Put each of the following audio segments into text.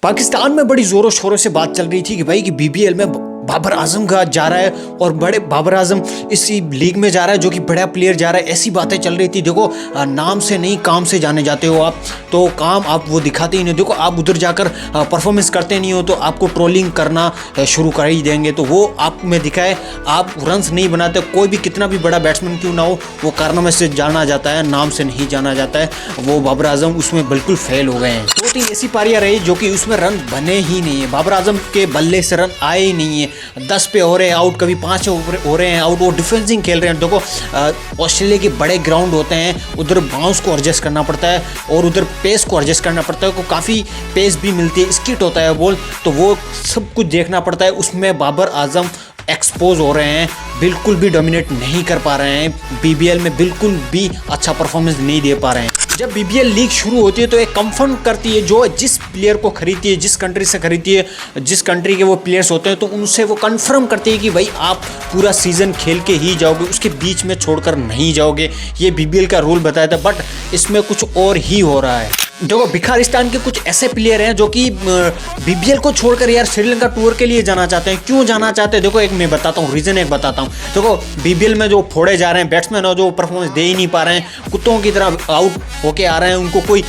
पाकिस्तान में बड़ी जोरों शोरों से बात चल रही थी कि भाई कि बीबीएल में बाबर आजम का जा रहा है और बड़े बाबर आजम इसी लीग में जा रहा है जो कि बड़ा प्लेयर जा रहा है, ऐसी बातें चल रही थी। देखो नाम से नहीं काम से जाने जाते हो आप, तो काम आप वो दिखाते ही नहीं। देखो आप उधर जाकर परफॉर्मेंस करते नहीं हो तो आपको ट्रोलिंग करना शुरू कर ही देंगे। तो वो आप में दिखाए, आप रन्स नहीं बनाते, कोई भी कितना भी बड़ा बैट्समैन क्यों ना हो, वो कारनामे से जाना जाता है, नाम से नहीं जाना जाता है। वो बाबर आजम उसमें बिल्कुल फेल हो गए हैं। 2-3 ऐसी पारियां रही जो कि उसमें रन बने ही नहीं है, बाबर आजम के बल्ले से रन आए ही नहीं है। 10 पे हो रहे हैं आउट, कभी 5 हो रहे हैं आउट। वो डिफेंसिंग खेल रहे हैं। देखो ऑस्ट्रेलिया के बड़े ग्राउंड होते हैं, उधर बाउंस को एडजस्ट करना पड़ता है और उधर पेस को एडजस्ट करना पड़ता है। को काफ़ी पेस भी मिलती है, स्किट होता है बॉल, तो वो सब कुछ देखना पड़ता है। उसमें बाबर आजम एक्सपोज हो रहे हैं, बिल्कुल भी डोमिनेट नहीं कर पा रहे हैं, बीबीएल में बिल्कुल भी अच्छा परफॉर्मेंस नहीं दे पा रहे हैं। जब बीबीएल लीग शुरू होती है तो एक कंफर्म करती है, जो जिस प्लेयर को खरीदती है, जिस कंट्री से खरीदती है, जिस कंट्री के वो प्लेयर्स होते हैं, तो उनसे वो कंफर्म करती है कि भाई आप पूरा सीजन खेल के ही जाओगे, उसके बीच में छोड़कर नहीं जाओगे। ये बीबीएल का रूल बताया था, बट इसमें कुछ और ही हो रहा है। देखो भिखारिस्तान के कुछ ऐसे प्लेयर हैं जो कि बीबीएल को छोड़कर यार श्रीलंका टूर के लिए जाना चाहते हैं। क्यों जाना चाहते हैं? देखो एक मैं बताता हूँ, रीज़न एक बताता हूँ। देखो बीबीएल में जो फोड़े जा रहे हैं बैट्समैन, जो परफॉर्मेंस दे ही नहीं पा रहे हैं, कुत्तों की तरह आउट होके आ रहे हैं, उनको कोई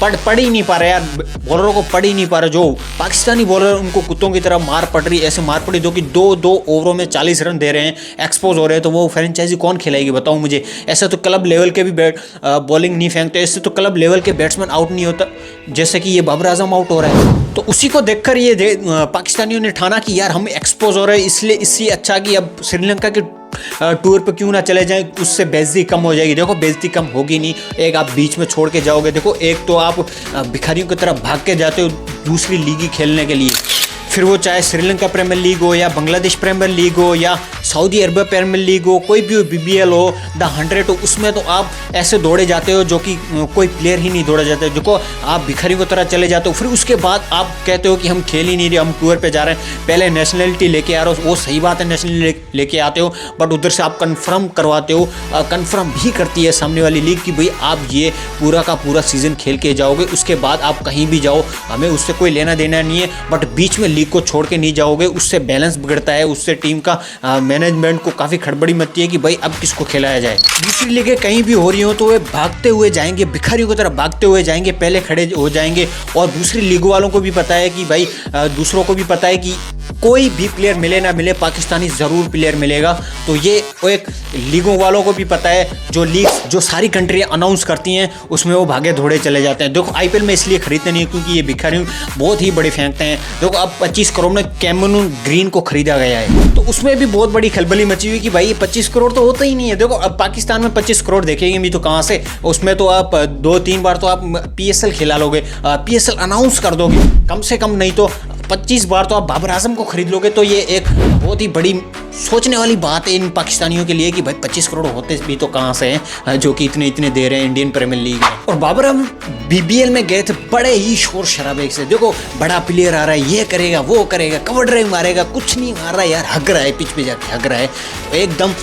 पढ़ ही नहीं पा रहे यार, बॉलरों को पढ़ ही नहीं पा रहे। जो पाकिस्तानी बॉलर उनको कुत्तों की तरह मार पड़ रही, ऐसे मार पड़ी जो कि 2-2 ओवरों में 40 रन दे रहे हैं, एक्सपोज हो रहे हैं। तो वो फ्रेंचाइजी कौन खिलाएगी बताओ मुझे? ऐसे तो क्लब लेवल के भी बॉलिंग नहीं फेंकते, ऐसे तो क्लब लेवल के बैट्समैन आउट नहीं होता, जैसे कि ये बाबर आजम आउट हो रहा है। तो उसी को देखकर ये पाकिस्तानियों ने ठाना कि यार हम एक्सपोज हो रहे हैं, इसलिए इससे अच्छा कि अब श्रीलंका के टूर पे क्यों ना चले जाएं, उससे बेइज्जती कम हो जाएगी। देखो बेइज्जती कम होगी नहीं, एक आप बीच में छोड़ के जाओगे। देखो एक तो आप भिखारियों की तरफ भाग के जाते हो दूसरी लीग खेलने के लिए, फिर वो चाहे श्रीलंका प्रीमियर लीग हो या बांग्लादेश प्रीमियर लीग हो या सऊदी अरब प्रीमियर लीग हो, कोई भी बीबीएल हो, द 100 हो, उसमें तो आप ऐसे दौड़े जाते हो जो कि कोई प्लेयर ही नहीं दौड़ा जाता है। देखो आप भिखारी की तरह चले जाते हो, फिर उसके बाद आप कहते हो कि हम खेल ही नहीं रहे, हम टूर पे जा रहे हैं। पहले नेशनलिटी लेके आ रहे हो, वो सही बात है, नेशनलिटी लेके आते हो, बट उधर से आप कन्फर्म करवाते हो, कन्फर्म भी करती है सामने वाली लीग कि भाई आप ये पूरा का पूरा सीजन खेल के जाओगे, उसके बाद आप कहीं भी जाओ, हमें उससे कोई लेना देना नहीं है, बट बीच में लीग को छोड़ के नहीं जाओगे, उससे बैलेंस बिगड़ता है, उससे टीम का मैनेजमेंट को काफ़ी खड़बड़ी मचती है कि भाई अब किसको खिलाया जाए। दूसरी लीगें कहीं भी हो रही हो तो वे भागते हुए जाएंगे, भिखारियों की तरफ भागते हुए जाएंगे, पहले खड़े हो जाएंगे। और दूसरी लीगों वालों को भी पता है कि भाई दूसरों को भी पता है कि कोई भी प्लेयर मिले ना मिले, पाकिस्तानी ज़रूर प्लेयर मिलेगा। तो ये एक लीगों वालों को भी पता है, जो लीग जो सारी कंट्रियां अनाउंस करती हैं उसमें वो भागे दौड़े चले जाते हैं। देखो आईपीएल में इसलिए खरीदते नहीं क्योंकि ये भिखारी बहुत ही बड़े फेंकते हैं। देखो अब 25 करोड़ में कैमरून ग्रीन को खरीदा गया है, तो उसमें भी बहुत बड़ी खलबली मची हुई कि भाई ये 25 करोड़ तो होता ही नहीं है। देखो अब पाकिस्तान में 25 करोड़ देखेंगे भी तो कहाँ से, उसमें तो आप 2-3 बार तो आप PSL खिला लोगे, PSL अनाउंस कर दोगे, कम से कम नहीं तो 25 बार तो आप बाबर आजम को खरीद लोगे। तो ये एक बहुत ही बड़ी सोचने वाली बात है इन पाकिस्तानियों के लिए कि भाई 25 करोड़ होते भी तो कहाँ से हैं जो कि इतने दे रहे हैं इंडियन प्रीमियर लीग में। और बाबर आजम बीबीएल में गए थे बड़े ही शोर शराबे से। देखो बड़ा प्लेयर आ रहा है, ये करेगा वो करेगा, कवर ड्राइव मारेगा, कुछ नहीं मार रहा है यार, हग रहा है पिच पे जाके, हग रहा है एकदम।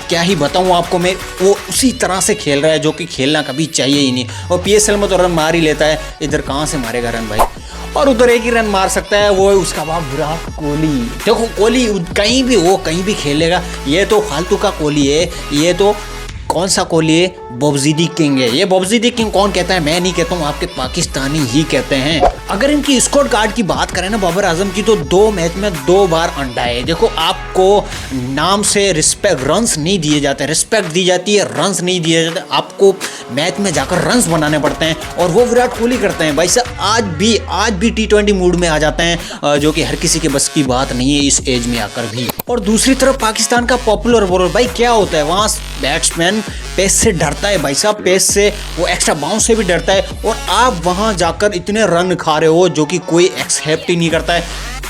क्या ही बताऊँ आपको मैं, वो उसी तरह से खेल रहा है जो कि खेलना कभी चाहिए ही नहीं। और PSL में तो रन मार ही लेता है, इधर कहाँ से मारेगा रन भाई, और उधर एक ही रन मार सकता है, वो है उसका बाप विराट कोहली। देखो कोहली कहीं भी हो कहीं भी खेलेगा, ये तो फालतू का कोहली है, ये तो कौन सा कोहली है, बॉबजीदी किंग है। ये बॉबजीदी किंग कौन कहता है? मैं नहीं कहता हूँ, आपके पाकिस्तानी ही कहते हैं। अगर इनकी स्कोर कार्ड की बात करें ना बाबर आजम की, तो 2 मैच में 2 बार अंडा है। देखो आपको नाम से रिस्पेक्ट, रन्स नहीं दिए जाते, रिस्पेक्ट दी जाती है, रन्स नहीं दिए जाते। आपको मैच में जाकर रन्स बनाने पड़ते हैं और वो विराट कोहली करते हैं भाई साहब। आज भी T20 मूड में आ जाते हैं, जो कि हर किसी के बस की बात नहीं है इस एज में आकर भी। और दूसरी तरफ पाकिस्तान का पॉपुलर बॉलर भाई क्या होता है, वहाँ बैट्समैन पेस से डरता है भाई साहब, पेस से, वो एक्स्ट्रा बाउंस से भी डरता है। और आप वहाँ जाकर इतने रन खा रहे हो जो कि कोई एक्सेप्ट ही नहीं करता है।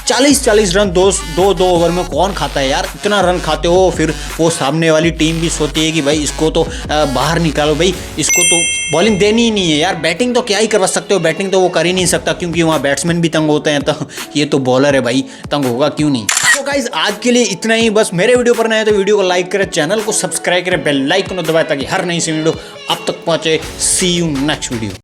40 रन दो ओवर में कौन खाता है यार, इतना रन खाते हो। फिर वो सामने वाली टीम भी सोचती है कि भाई इसको तो बाहर निकालो, भाई इसको तो बॉलिंग देनी ही नहीं है यार। बैटिंग तो क्या ही करवा सकते हो, बैटिंग तो वो कर ही नहीं सकता क्योंकि वहाँ बैट्समैन भी तंग होते हैं। तो ये तो बॉलर है भाई, तंग होगा क्यों नहीं। तो गाइस आज के लिए इतना ही, बस मेरे वीडियो पर नए तो वीडियो को लाइक करें, चैनल को सब्सक्राइब करें, बेल आइकन को दबाएं ताकि हर नई सी वीडियो आप तक पहुंचे। सी यू नेक्स्ट वीडियो।